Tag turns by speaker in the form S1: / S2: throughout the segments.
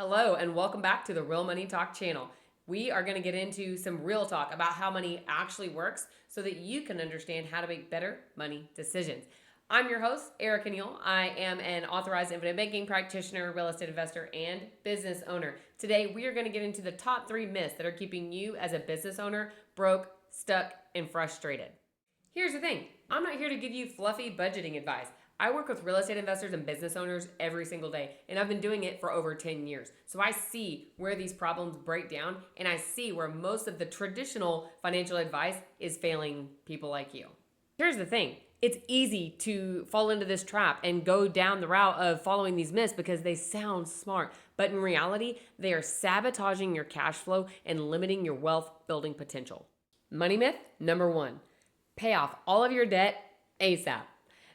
S1: Hello, and welcome back to the Real Money Talk channel. We are going to get into some real talk about how money actually works so that you can understand how to make better money decisions. I'm your host, Erica Neal. I am an authorized infinite banking practitioner, real estate investor, and business owner. Today, we are going to get into the top 3 myths that are keeping you as a business owner broke, stuck, and frustrated. Here's the thing. I'm not here to give you fluffy budgeting advice. I work with real estate investors and business owners every single day, and I've been doing it for over 10 years. So I see where these problems break down, and I see where most of the traditional financial advice is failing people like you. Here's the thing. It's easy to fall into this trap and go down the route of following these myths because they sound smart. But in reality, they are sabotaging your cash flow and limiting your wealth building potential. Money myth number 1. Pay off all of your debt ASAP.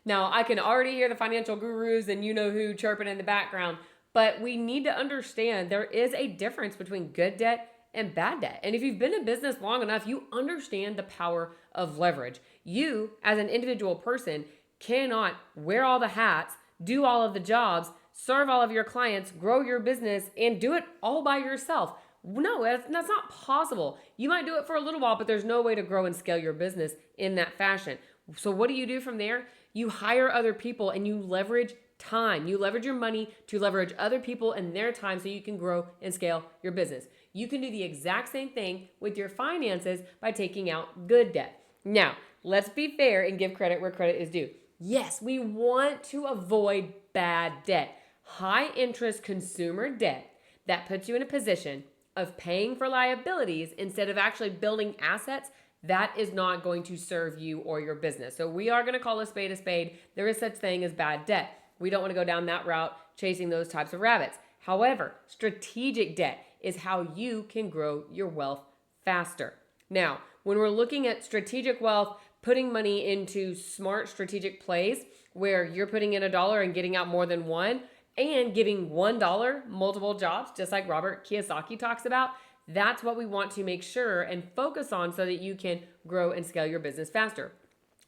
S1: Now, I can already hear the financial gurus and you know who chirping in the background, but we need to understand there is a difference between good debt and bad debt. And if you've been in business long enough, you understand the power of leverage. You, as an individual person, cannot wear all the hats, do all of the jobs, serve all of your clients, grow your business, and do it all by yourself. No, that's not possible. You might do it for a little while, but there's no way to grow and scale your business in that fashion. So what do you do from there? You hire other people and you leverage time. You leverage your money to leverage other people and their time so you can grow and scale your business. You can do the exact same thing with your finances by taking out good debt. Now, let's be fair and give credit where credit is due. Yes, we want to avoid bad debt. High interest consumer debt that puts you in a position of paying for liabilities instead of actually building assets. That is not going to serve you or your business. So we are going to call a spade a spade. There is such thing as bad debt. We don't want to go down that route chasing those types of rabbits. However, strategic debt is how you can grow your wealth faster. Now, when we're looking at strategic wealth, putting money into smart strategic plays where you're putting in $1 and getting out more than one and giving $1 multiple jobs, just like Robert Kiyosaki talks about, that's what we want to make sure and focus on so that you can grow and scale your business faster.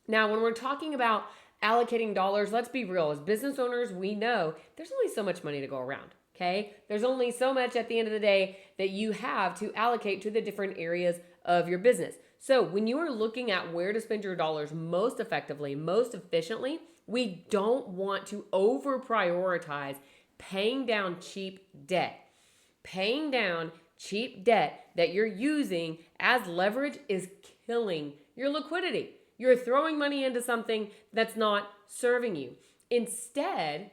S1: Now, when we're talking about allocating dollars, let's be real. As business owners, we know there's only so much money to go around, okay? There's only so much at the end of the day that you have to allocate to the different areas of your business. So when you are looking at where to spend your dollars most effectively, most efficiently, we don't want to over prioritize paying down cheap debt. Paying down cheap debt that you're using as leverage is killing your liquidity. You're throwing money into something that's not serving you. Instead,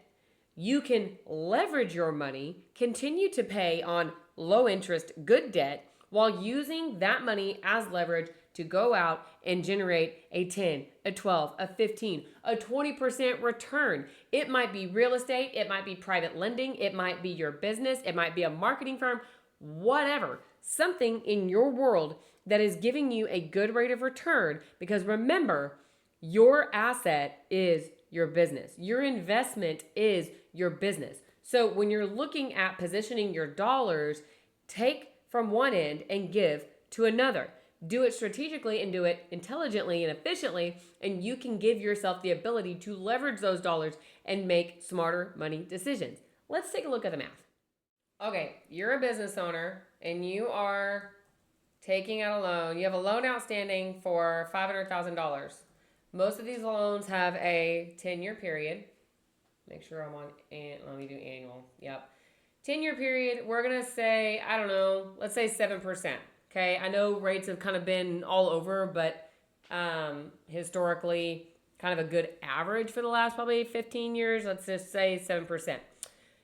S1: you can leverage your money, continue to pay on low interest, good debt, while using that money as leverage to go out and generate a 10, a 12, a 15, a 20% return. It might be real estate, it might be private lending, it might be your business, it might be a marketing firm, whatever, something in your world that is giving you a good rate of return, because remember, your asset is your business. Your investment is your business. So when you're looking at positioning your dollars, take from one end and give to another. Do it strategically and do it intelligently and efficiently, and you can give yourself the ability to leverage those dollars and make smarter money decisions. Let's take a look at the math. Okay, you're a business owner and you are taking out a loan. You have a loan outstanding for $500,000. Most of these loans have a 10-year period. Make sure I'm on, let me do annual. Yep. 10-year period, we're going to say, I don't know, let's say 7%. Okay, I know rates have kind of been all over, but historically, kind of a good average for the last probably 15 years, let's just say 7%.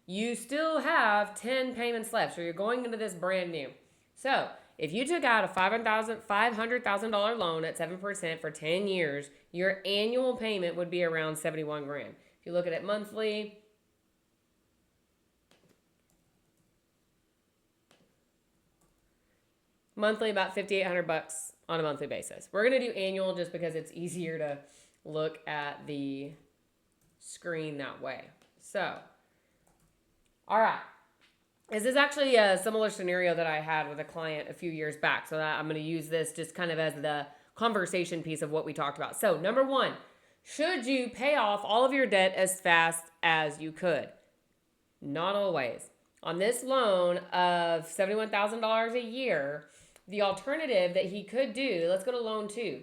S1: You still have 10 payments left, so you're going into this brand new. So if you took out a $500,000 loan at 7% for 10 years, your annual payment would be around $71,000. If you look at it monthly, about $5,800 on a monthly basis. We're gonna do annual just because it's easier to look at the screen that way. So, all right. This is actually a similar scenario that I had with a client a few years back. So that I'm going to use this just kind of as the conversation piece of what we talked about. So number 1, should you pay off all of your debt as fast as you could? Not always. on this loan of $71,000 a year, the alternative that he could do, let's go to loan 2.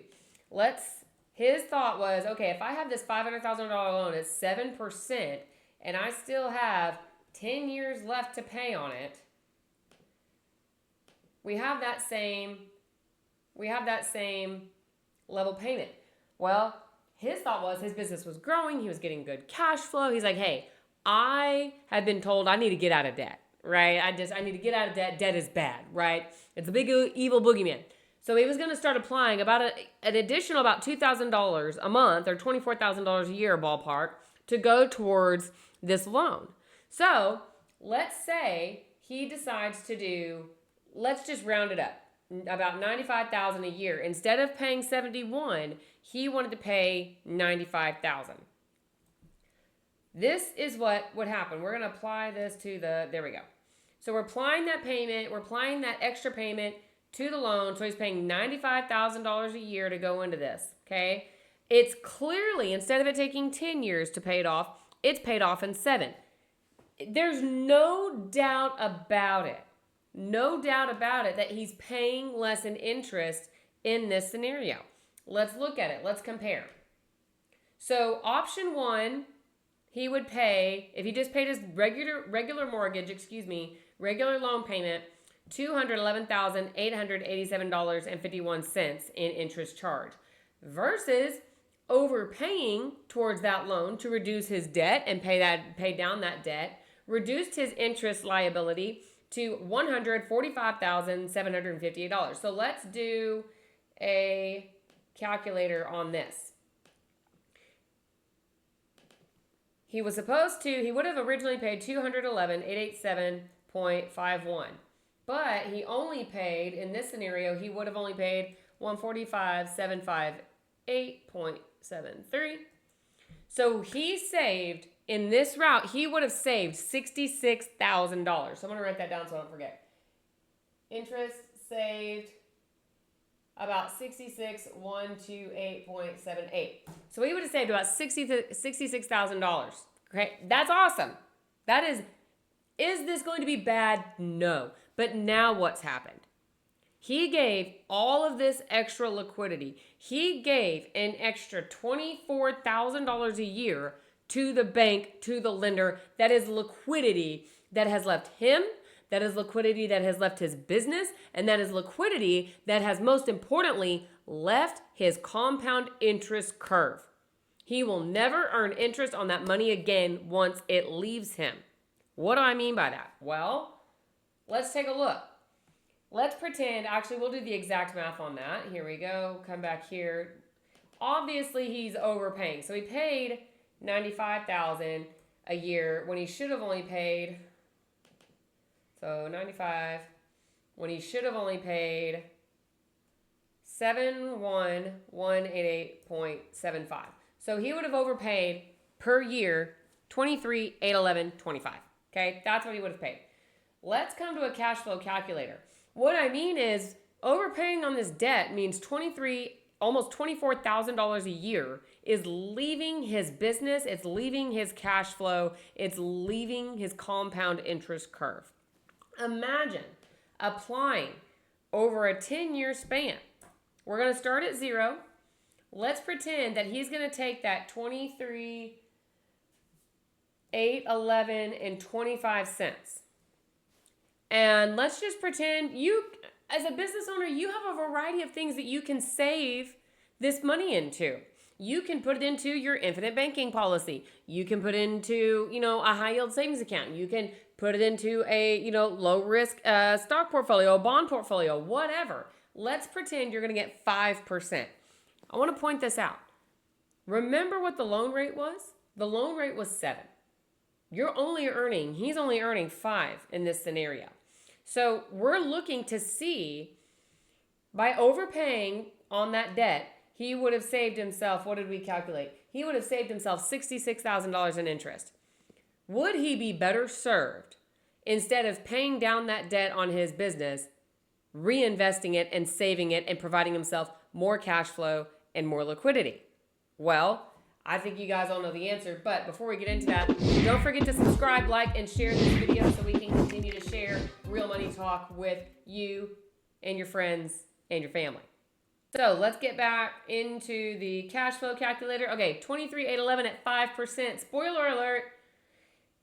S1: His thought was, okay, if I have this $500,000 loan at 7% and I still have 10 years left to pay on it, we have that same level payment. Well, his thought was his business was growing. He was getting good cash flow. He's like, hey, I have been told I need to get out of debt, right? I need to get out of debt. Debt is bad, right? It's a big evil boogeyman. So he was going to start applying about an additional about $2,000 a month or $24,000 a year ballpark to go towards this loan. So let's say he decides to do, let's just round it up, about $95,000 a year. Instead of paying $71,000, he wanted to pay $95,000. This is what would happen. We're going to apply this to there we go. So we're applying that payment, we're applying that extra payment to the loan. So he's paying $95,000 a year to go into this, okay? It's clearly, instead of it taking 10 years to pay it off, it's paid off in 7. There's no doubt about it. No doubt about it that he's paying less in interest in this scenario. Let's look at it. Let's compare. So option 1, he would pay, if he just paid his regular mortgage, regular loan payment, $211,887.51 in interest charge, versus overpaying towards that loan to reduce his debt and pay down that debt, reduced his interest liability to $145,758. So let's do a calculator on this. He would have originally paid $211,887.51. But he only paid, in this scenario, he would have only paid $145,758.73. So he saved, in this route, he would have saved $66,000. So I'm going to write that down so I don't forget. Interest saved about $66,128.78. So he would have saved about $66,000. Okay, that's awesome. Is this going to be bad? No. But now what's happened? He gave all of this extra liquidity. He gave an extra $24,000 a year to the bank, to the lender. That is liquidity that has left him. That is liquidity that has left his business. And that is liquidity that has, most importantly, left his compound interest curve. He will never earn interest on that money again once it leaves him. What do I mean by that? Well, let's take a look. Let's pretend, actually, we'll do the exact math on that. Here we go. Come back here. Obviously, he's overpaying. So he paid $95,000 a year when he should have only paid, so 95, when he should have only paid $71,188.75. So he would have overpaid per year $23,811.25. Okay, that's what he would have paid. Let's come to a cash flow calculator. What I mean is overpaying on this debt means almost $24,000 a year is leaving his business, it's leaving his cash flow, it's leaving his compound interest curve. Imagine applying over a 10-year span. We're going to start at 0. Let's pretend that he's going to take that $23,811.25. And let's just pretend you, as a business owner, you have a variety of things that you can save this money into. You can put it into your infinite banking policy. You can put it into, a high yield savings account. You can put it into a, low risk stock portfolio, bond portfolio, whatever. Let's pretend you're going to get 5%. I want to point this out. Remember what the loan rate was? The loan rate was 7. He's only earning 5 in this scenario. So we're looking to see, by overpaying on that debt, he would have saved himself, what did we calculate? He would have saved himself $66,000 in interest. Would he be better served, instead of paying down that debt on his business, reinvesting it and saving it and providing himself more cash flow and more liquidity? Well, I think you guys all know the answer, but before we get into that, don't forget to subscribe, like, and share this video so we can continue to share real money talk with you and your friends and your family. So let's get back into the cash flow calculator. Okay, 23,811 at 5%. Spoiler alert,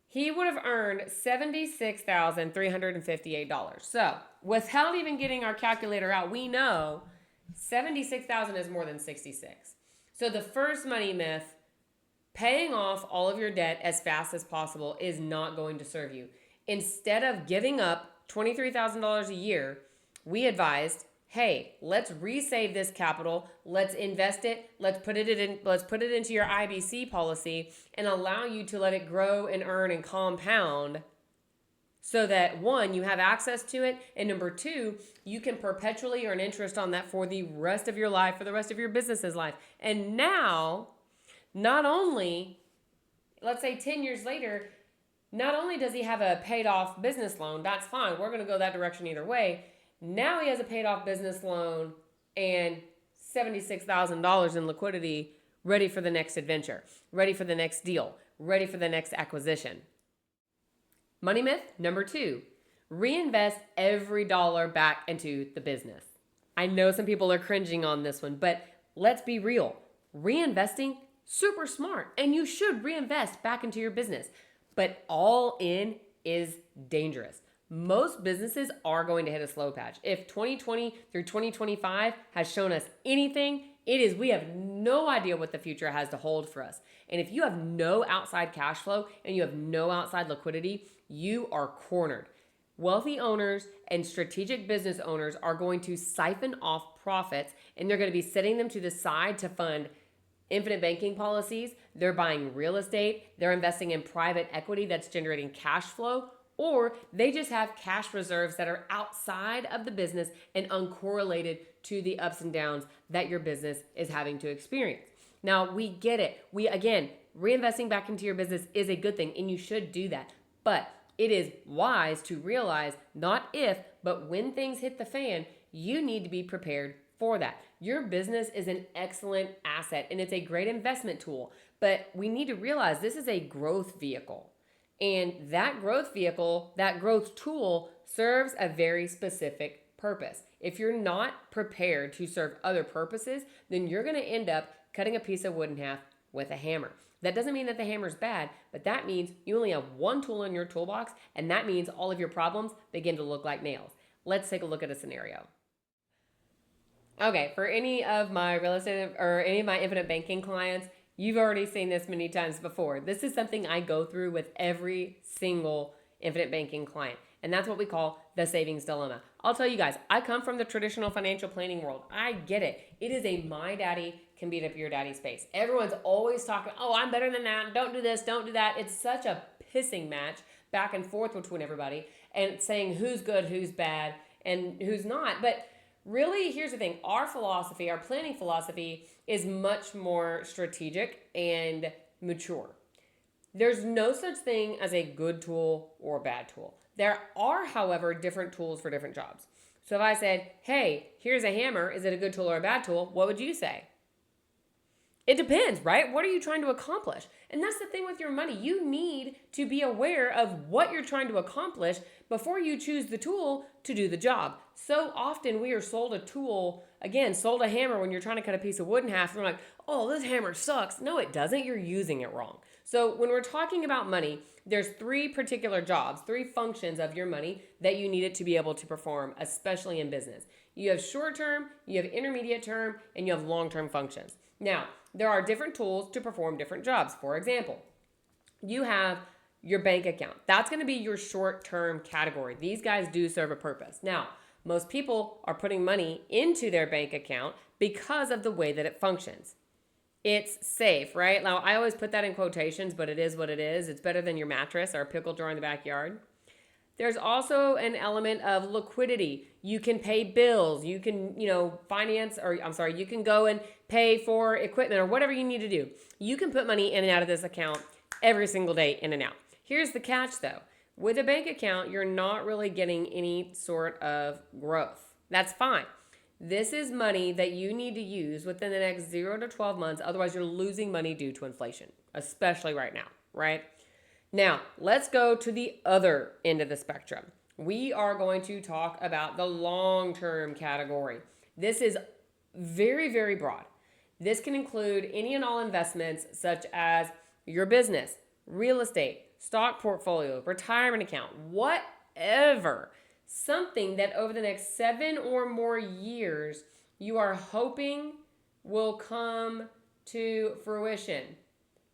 S1: he would have earned $76,358. So without even getting our calculator out, we know 76,000 is more than 66. So the first money myth, paying off all of your debt as fast as possible is not going to serve you. Instead of giving up $23,000 a year, we advised, hey, let's resave this capital, let's invest it, let's put it into your IBC policy and allow you to let it grow and earn and compound so that one, you have access to it, and number two, you can perpetually earn interest on that for the rest of your life, for the rest of your business's life. And now, not only, let's say 10 years later, not only does he have a paid off business loan, that's fine, we're going to go that direction either way. Now he has a paid off business loan and $76,000 in liquidity, ready for the next adventure, ready for the next deal, ready for the next acquisition. Money myth number 2, reinvest every dollar back into the business. I know some people are cringing on this one, but let's be real. Reinvesting, super smart, and you should reinvest back into your business, but all in is dangerous. Most businesses are going to hit a slow patch. If 2020 through 2025 has shown us anything, it is we have no idea what the future has to hold for us. And if you have no outside cash flow and you have no outside liquidity, you are cornered. Wealthy owners and strategic business owners are going to siphon off profits, and they're going to be setting them to the side to fund infinite banking policies. They're buying real estate. They're investing in private equity that's generating cash flow, or they just have cash reserves that are outside of the business and uncorrelated to the ups and downs that your business is having to experience. Now, we get it. Reinvesting back into your business is a good thing, and you should do that. But it is wise to realize not if, but when things hit the fan, you need to be prepared for that. Your business is an excellent asset and it's a great investment tool, but we need to realize this is a growth vehicle. And that growth vehicle, that growth tool serves a very specific purpose. If you're not prepared to serve other purposes, then you're going to end up cutting a piece of wood in half with a hammer. That doesn't mean that the hammer's bad, but that means you only have one tool in your toolbox, and that means all of your problems begin to look like nails. Let's take a look at a scenario. Okay, for any of my real estate or any of my infinite banking clients, you've already seen this many times before. This is something I go through with every single infinite banking client, and that's what we call the savings dilemma. I'll tell you guys, I come from the traditional financial planning world. I get it. It is a my daddy can beat up your daddy space. Everyone's always talking, oh, I'm better than that. Don't do this, don't do that. It's such a pissing match back and forth between everybody and saying who's good, who's bad, and who's not. But really, here's the thing. Our philosophy, our planning philosophy is much more strategic and mature. There's no such thing as a good tool or a bad tool. There are, however, different tools for different jobs. So if I said, hey, here's a hammer, is it a good tool or a bad tool? What would you say? It depends, right? What are you trying to accomplish? And that's the thing with your money. You need to be aware of what you're trying to accomplish before you choose the tool to do the job. So often we are sold a tool, sold a hammer when you're trying to cut a piece of wood in half. And we're like, oh, this hammer sucks. No, it doesn't. You're using it wrong. So when we're talking about money, there's 3 particular jobs, 3 functions of your money that you need it to be able to perform, especially in business. You have short-term, you have intermediate term, and you have long-term functions. Now, there are different tools to perform different jobs. For example, you have your bank account. That's going to be your short-term category. These guys do serve a purpose. Now, most people are putting money into their bank account because of the way that it functions. It's safe, right? Now, I always put that in quotations, but it is what it is. It's better than your mattress or a pickle jar in the backyard. There's also an element of liquidity. You can pay bills. You can, you can go and pay for equipment or whatever you need to do. You can put money in and out of this account every single day, in and out. Here's the catch, though. With a bank account, you're not really getting any sort of growth. That's fine. This is money that you need to use within the next 0 to 12 months. Otherwise, you're losing money due to inflation, especially right now, right? Now, let's go to the other end of the spectrum. We are going to talk about the long-term category. This is very, very broad. This can include any and all investments such as your business, real estate, stock portfolio, retirement account, whatever. Something that over the next 7 or more years you are hoping will come to fruition.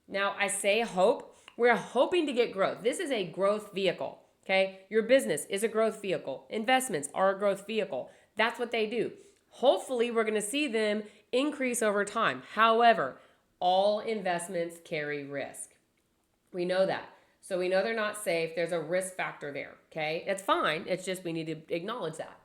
S1: Now, I say hope. We're hoping to get growth. This is a growth vehicle, okay? Your business is a growth vehicle. Investments are a growth vehicle. That's what they do. Hopefully, we're going to see them increase over time. However, all investments carry risk. We know that. So we know they're not safe. There's a risk factor there, okay? It's fine. It's just we need to acknowledge that.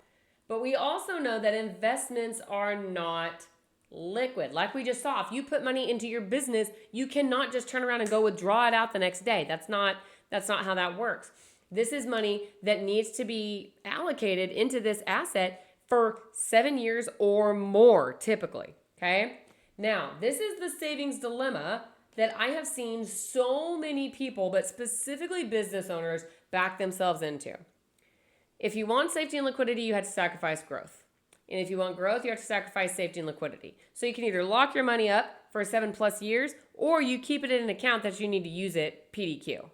S1: But we also know that investments are not liquid. Like we just saw, if you put money into your business, you cannot just turn around and go withdraw it out the next day. That's not how that works. This is money that needs to be allocated into this asset for 7 years or more, typically, okay? Now, this is the savings dilemma that I have seen so many people, but specifically business owners, back themselves into. If you want safety and liquidity, you have to sacrifice growth. And if you want growth, you have to sacrifice safety and liquidity. So you can either lock your money up for 7+ years, or you keep it in an account that you need to use it PDQ.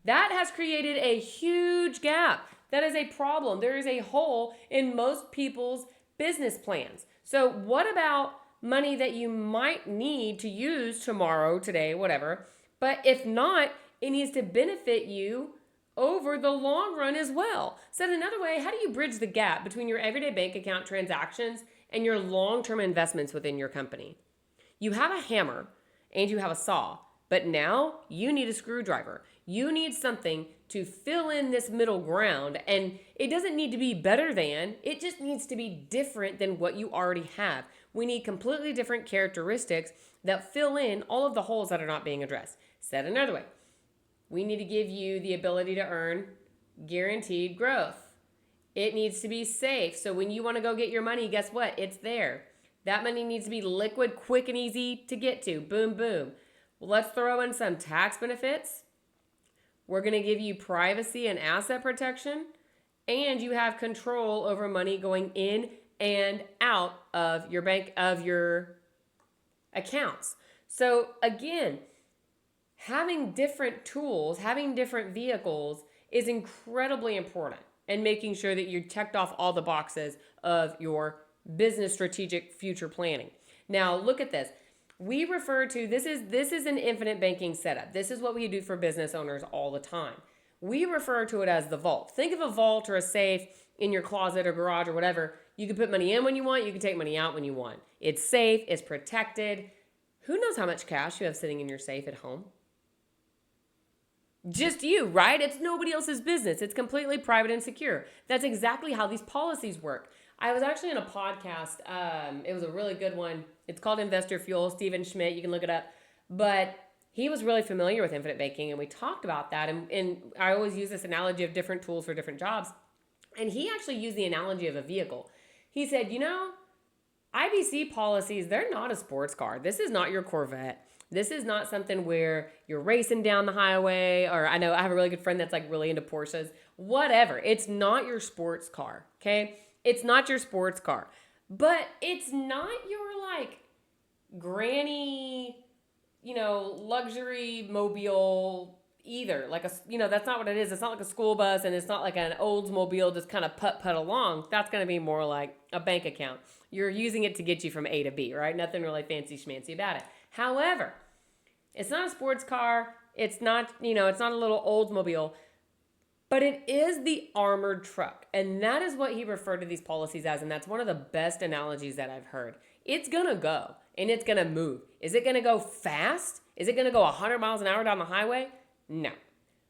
S1: That has created a huge gap. That is a problem. There is a hole in most people's business plans. So what about money that you might need to use tomorrow, today, whatever? But if not, it needs to benefit you over the long run as well. Said another way, how do you bridge the gap between your everyday bank account transactions and your long-term investments within your company? You have a hammer and you have a saw, but now you need a screwdriver. You need something to fill in this middle ground, and it doesn't need to be better than, it just needs to be different than what you already have. We need completely different characteristics that fill in all of the holes that are not being addressed. Said another way, we need to give you the ability to earn guaranteed growth. It needs to be safe. So when you want to go get your money, guess what? It's there. That money needs to be liquid, quick, and easy to get to. Boom, boom. Well, let's throw in some tax benefits. We're going to give you privacy and asset protection, and you have control over money going in and out of your bank, of your accounts. So again, having different tools, having different vehicles is incredibly important, and making sure that you checked off all the boxes of your business strategic future planning. Now, look at this. We refer to, this is an infinite banking setup. This is what we do for business owners all the time. We refer to it as the vault. Think of a vault or a safe in your closet or garage or whatever. You can put money in when you want. You can take money out when you want. It's safe. It's protected. Who knows how much cash you have sitting in your safe at home? Just you, right? It's nobody else's business. It's completely private and secure. That's exactly how these policies work. I was actually in a podcast. It was a really good one. It's called Investor Fuel, Stephen Schmidt. You can look it up. But he was really familiar with infinite banking, and we talked about that. And I always use this analogy of different tools for different jobs. And he actually used the analogy of a vehicle. He said, IBC policies, they're not a sports car. This is not your Corvette. This is not something where you're racing down the highway, or I know I have a really good friend that's like really into Porsches. Whatever. It's not your sports car, okay? It's not your sports car. But it's not your like granny, luxury mobile either. Like that's not what it is. It's not like a school bus, and it's not like an Oldsmobile just kind of putt along. That's going to be more like a bank account. You're using it to get you from A to B, right? Nothing really fancy schmancy about it. However, it's not a sports car. It's not, it's not a little Oldsmobile, but it is the armored truck. And that is what he referred to these policies as. And that's one of the best analogies that I've heard. It's going to go and it's going to move. Is it going to go fast? Is it going to go 100 miles an hour down the highway? No.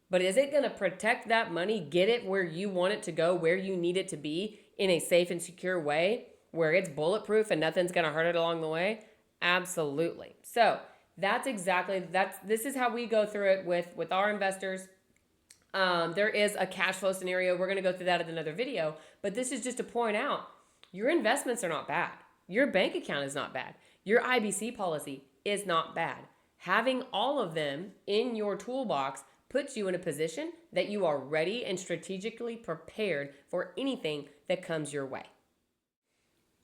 S1: But is it going to protect that money, get it where you want it to go, where you need it to be in a safe and secure way, where it's bulletproof and nothing's going to hurt it along the way? Absolutely. So this is how we go through it with our investors. There is a cash flow scenario. We're going to go through that in another video, but this is just to point out Your investments are not bad. Your bank account is not bad. Your IBC policy is not bad. Having all of them in your toolbox puts you in a position that you are ready and strategically prepared for anything that comes your way.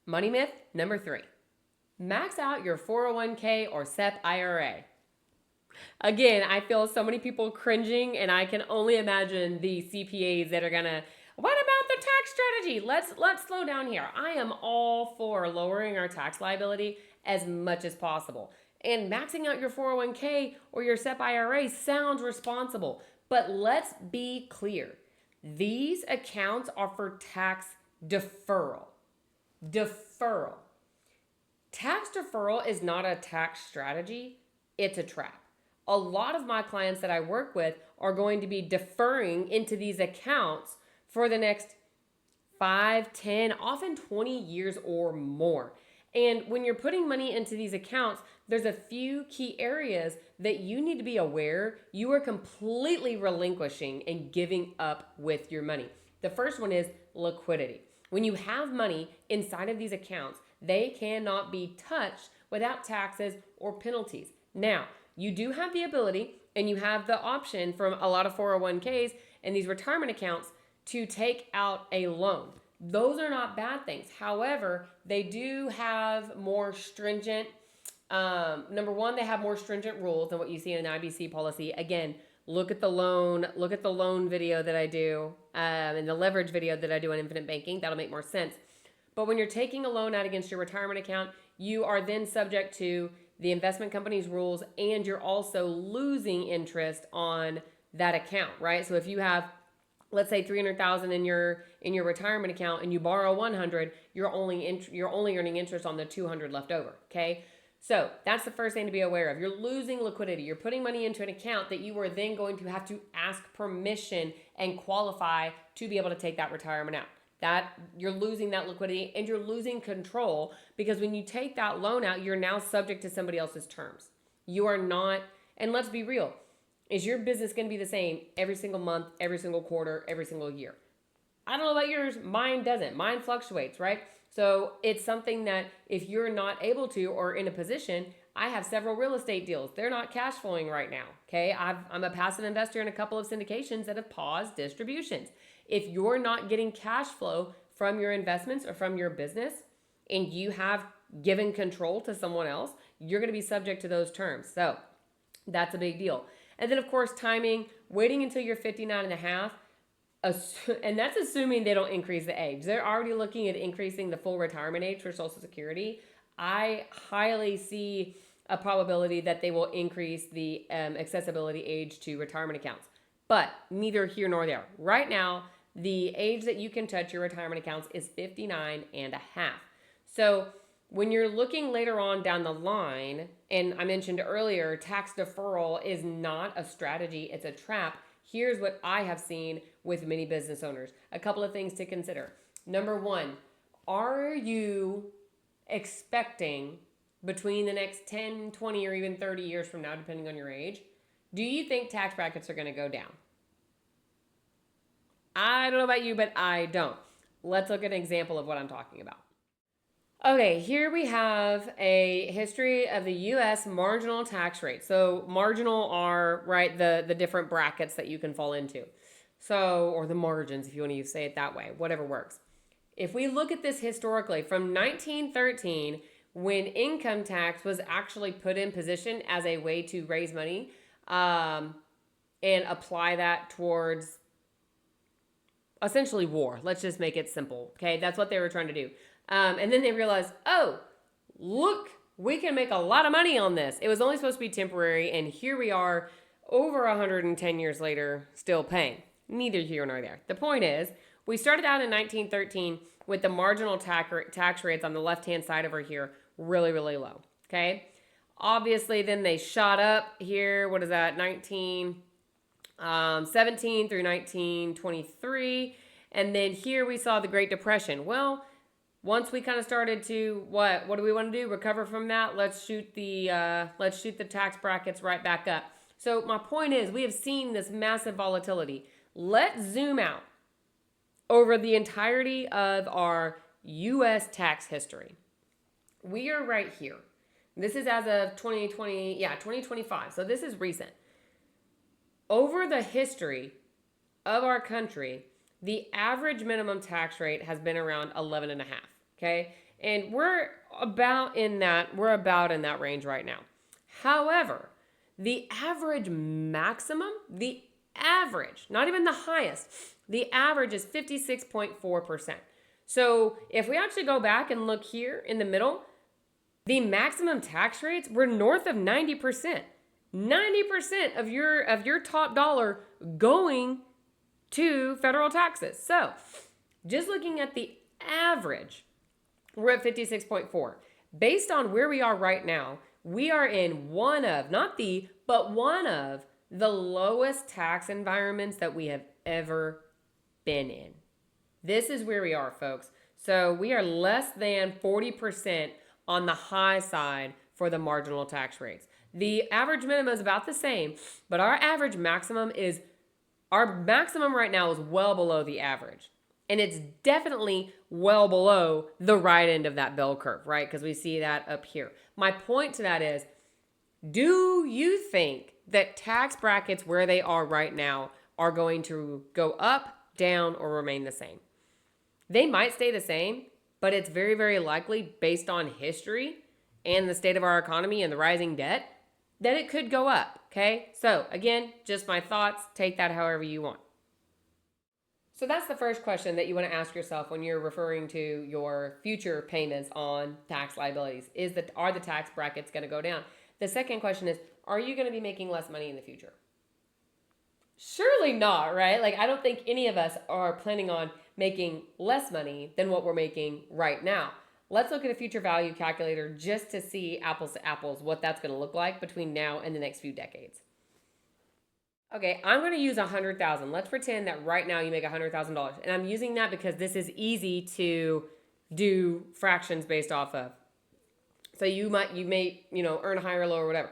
S1: Money myth number 3. Max out your 401k or SEP IRA. Again, I feel so many people cringing, and I can only imagine the CPAs that are gonna, what about the tax strategy? Let's slow down here. I am all for lowering our tax liability as much as possible. And maxing out your 401k or your SEP IRA sounds responsible, but let's be clear. These accounts are for tax deferral. Deferral. Tax deferral is not a tax strategy, it's a trap. A lot of my clients that I work with are going to be deferring into these accounts for the next 5, 10, often 20 years or more. And when you're putting money into these accounts, there's a few key areas that you need to be aware you are completely relinquishing and giving up with your money. The first one is liquidity. When you have money inside of these accounts, they cannot be touched without taxes or penalties. Now, you do have the ability and you have the option from a lot of 401ks and these retirement accounts to take out a loan. Those are not bad things. However, they do have more stringent, number one, they have more stringent rules than what you see in an IBC policy. Again, look at the loan video that I do, and the leverage video that I do on infinite banking. That'll make more sense. But when you're taking a loan out against your retirement account, you are then subject to the investment company's rules, and you're also losing interest on that account, right? So if you have, let's say, $300,000 in your retirement account and you borrow $100, you're only earning interest on the $200 left over, okay? So that's the first thing to be aware of. You're losing liquidity. You're putting money into an account that you are then going to have to ask permission and qualify to be able to take that retirement out. That you're losing that liquidity and you're losing control, because when you take that loan out, you're now subject to somebody else's terms. You are not, and let's be real, is your business going to be the same every single month, every single quarter, every single year? I don't know about yours. Mine doesn't. Mine fluctuates, right? So it's something that if you're not able to or in a position, I have several real estate deals. They're not cash flowing right now, okay? I'm a passive investor in a couple of syndications that have paused distributions. If you're not getting cash flow from your investments or from your business and you have given control to someone else, you're going to be subject to those terms. So that's a big deal. And then, of course, timing, waiting until you're 59 and a half, and that's assuming they don't increase the age. They're already looking at increasing the full retirement age for Social Security. I highly see a probability that they will increase the accessibility age to retirement accounts. But neither here nor there. Right now, the age that you can touch your retirement accounts is 59 and a half. So when you're looking later on down the line, and I mentioned earlier, tax deferral is not a strategy, it's a trap. Here's what I have seen with many business owners. A couple of things to consider. Number one, are you expecting between the next 10, 20, or even 30 years from now, depending on your age, do you think tax brackets are going to go down? I don't know about you, but I don't. Let's look at an example of what I'm talking about. Okay, here we have a history of the U.S. marginal tax rate. So marginal are, right, the different brackets that you can fall into. So, or the margins, if you want to say it that way, whatever works. If we look at this historically, from 1913, when income tax was actually put in position as a way to raise money and apply that towards essentially war. Let's just make it simple, okay? That's what they were trying to do. And then they realized, oh, look, we can make a lot of money on this. It was only supposed to be temporary, and here we are over 110 years later still paying. Neither here nor there. The point is, we started out in 1913 with the marginal tax rates on the left-hand side over here really, really low, okay? Obviously, then they shot up here. What is that? 1917 through 1923. And then here we saw the Great Depression. Well, once we kind of started to, what do we want to do? Recover from that? Let's shoot the tax brackets right back up. So my point is, we have seen this massive volatility. Let's zoom out over the entirety of our U.S. tax history. We are right here. This is as of 2025. So this is recent. Over the history of our country, the average minimum tax rate has been around 11.5. Okay. And we're about in that range right now. However, the average maximum, the average, not even the highest, the average is 56.4%. So if we actually go back and look here in the middle, the maximum tax rates were north of 90%. 90% of your top dollar going to federal taxes. So just looking at the average, we're at 56.4. Based on where we are right now, we are in one of the lowest tax environments that we have ever been in. This is where we are, folks. So we are less than 40% on the high side for the marginal tax rates. The average minimum is about the same, but our maximum right now is well below the average. And it's definitely well below the right end of that bell curve, right? Because we see that up here. My point to that is, do you think that tax brackets where they are right now are going to go up, down, or remain the same? They might stay the same, but it's very, very likely, based on history and the state of our economy and the rising debt, that it could go up, okay? So again, just my thoughts. Take that however you want. So that's the first question that you want to ask yourself when you're referring to your future payments on tax liabilities. Are the tax brackets going to go down? The second question is, are you going to be making less money in the future? Surely not, right? Like, I don't think any of us are planning on making less money than what we're making right now. Let's look at a future value calculator just to see apples to apples what that's going to look like between now and the next few decades. Okay, I'm going to use $100,000. Let's pretend that right now you make $100,000. And I'm using that because this is easy to do fractions based off of. So you may earn higher or lower or whatever.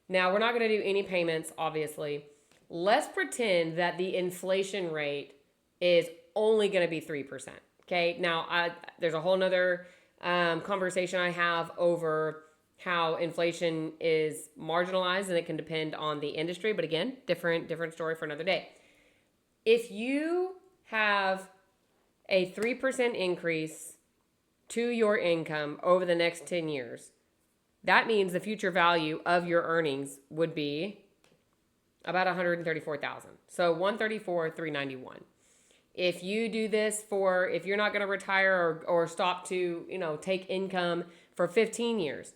S1: Now, we're not going to do any payments, obviously. Let's pretend that the inflation rate is only going to be 3%. Okay, now there's a whole nother conversation I have over how inflation is marginalized, and it can depend on the industry. But again, different story for another day. If you have a 3% increase to your income over the next 10 years, that means the future value of your earnings would be about $134,000. So $134,391. If you do this if you're not going to retire or stop to, take income for 15 years,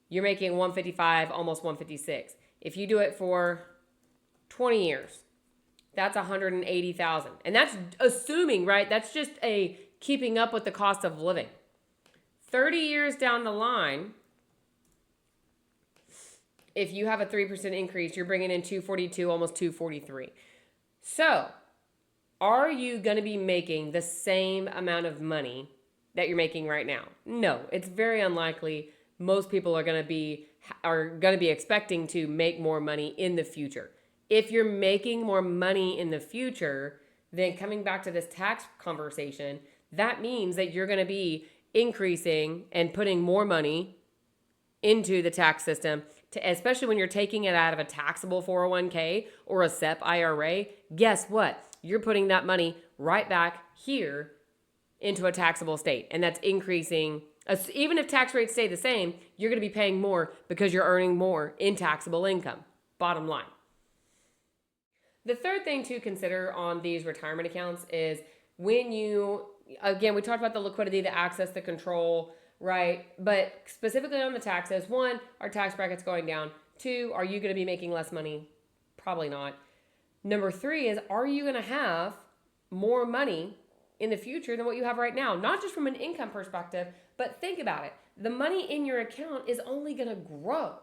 S1: you're making $155,000, almost $156,000. If you do it for 20 years, that's $180,000. And that's assuming, right? That's just a keeping up with the cost of living. 30 years down the line, if you have a 3% increase, you're bringing in $242,000, almost $243,000. So, are you going to be making the same amount of money that you're making right now? No, it's very unlikely. Most people are going to be expecting to make more money in the future. If you're making more money in the future, then coming back to this tax conversation, that means that you're going to be increasing and putting more money into the tax system, especially when you're taking it out of a taxable 401k or a SEP IRA. Guess what? You're putting that money right back here into a taxable state, and that's increasing. Even if tax rates stay the same, you're going to be paying more because you're earning more in taxable income. Bottom line. The third thing to consider on these retirement accounts is when we talked about the liquidity, the access, the control, right? But specifically on the taxes, 1, are tax brackets going down? 2, are you going to be making less money? Probably not. Number 3 is, are you going to have more money in the future than what you have right now? Not just from an income perspective, but think about it. The money in your account is only going to grow.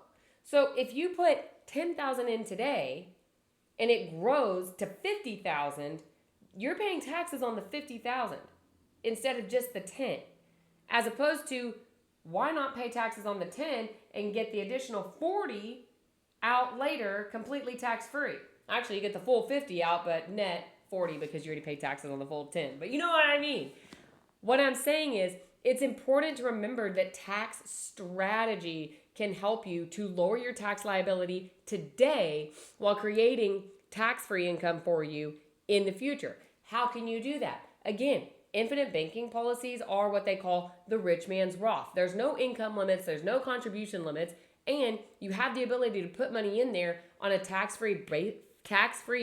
S1: So if you put $10,000 in today and it grows to $50,000, you're paying taxes on the $50,000 instead of just the 10. As opposed to, why not pay taxes on the 10 and get the additional 40 out later completely tax-free? Actually, you get the full 50 out, but net 40 because you already paid taxes on the full 10. But you know what I mean. What I'm saying is it's important to remember that tax strategy can help you to lower your tax liability today while creating tax-free income for you in the future. How can you do that? Again, infinite banking policies are what they call the rich man's Roth. There's no income limits, there's no contribution limits, and you have the ability to put money in there on a tax-free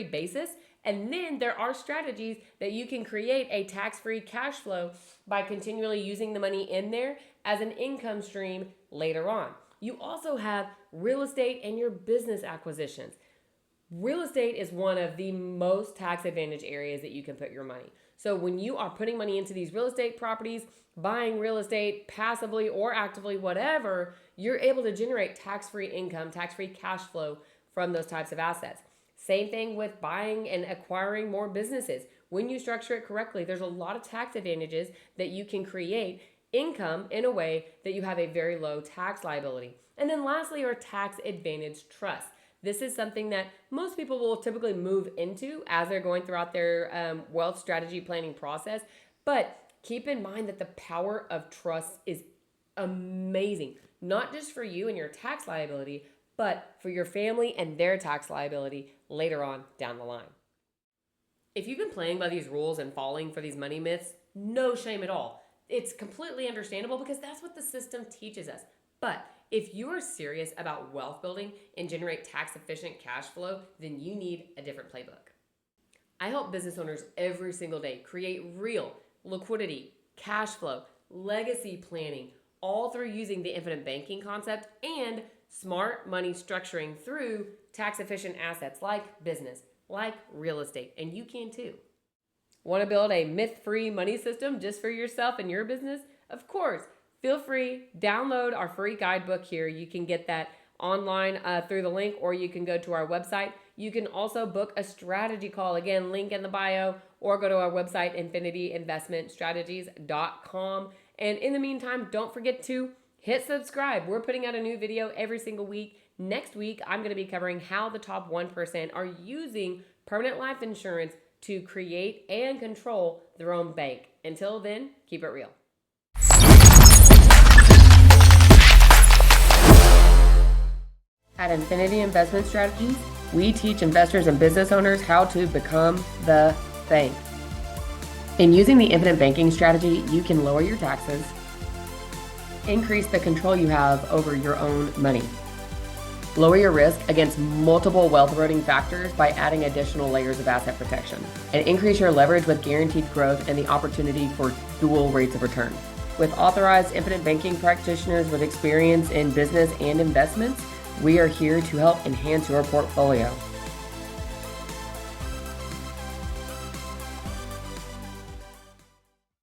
S1: basis. And then there are strategies that you can create a tax-free cash flow by continually using the money in there as an income stream later on. You also have real estate and your business acquisitions. Real estate is one of the most tax advantage areas that you can put your money. So when you are putting money into these real estate properties, buying real estate passively or actively, whatever, you're able to generate tax-free income, tax-free cash flow from those types of assets. Same thing with buying and acquiring more businesses. When you structure it correctly, there's a lot of tax advantages that you can create income in a way that you have a very low tax liability. And then lastly are tax advantage trusts. This is something that most people will typically move into as they're going throughout their wealth strategy planning process. But keep in mind that the power of trust is amazing, not just for you and your tax liability, but for your family and their tax liability later on down the line. If you've been playing by these rules and falling for these money myths, no shame at all. It's completely understandable because that's what the system teaches us. But if you are serious about wealth building and generate tax efficient cash flow, then you need a different playbook. I help business owners every single day create real liquidity, cash flow, legacy planning, all through using the infinite banking concept and smart money structuring through tax efficient assets like business, like real estate, and you can too. Want to build a myth-free money system just for yourself and your business? Of course, feel free, download our free guidebook here. You can get that online through the link, or you can go to our website. You can also book a strategy call, again, link in the bio, or go to our website, infinityinvestmentstrategies.com. And in the meantime, don't forget to hit subscribe. We're putting out a new video every single week. Next week, I'm going to be covering how the top 1% are using permanent life insurance to create and control their own bank. Until then, keep it real. At Infinity Investment Strategies, we teach investors and business owners how to become the bank. In using the infinite banking strategy, you can lower your taxes, increase the control you have over your own money, lower your risk against multiple wealth eroding factors by adding additional layers of asset protection, and increase your leverage with guaranteed growth and the opportunity for dual rates of return. With authorized infinite banking practitioners with experience in business and investments, we are here to help enhance your portfolio.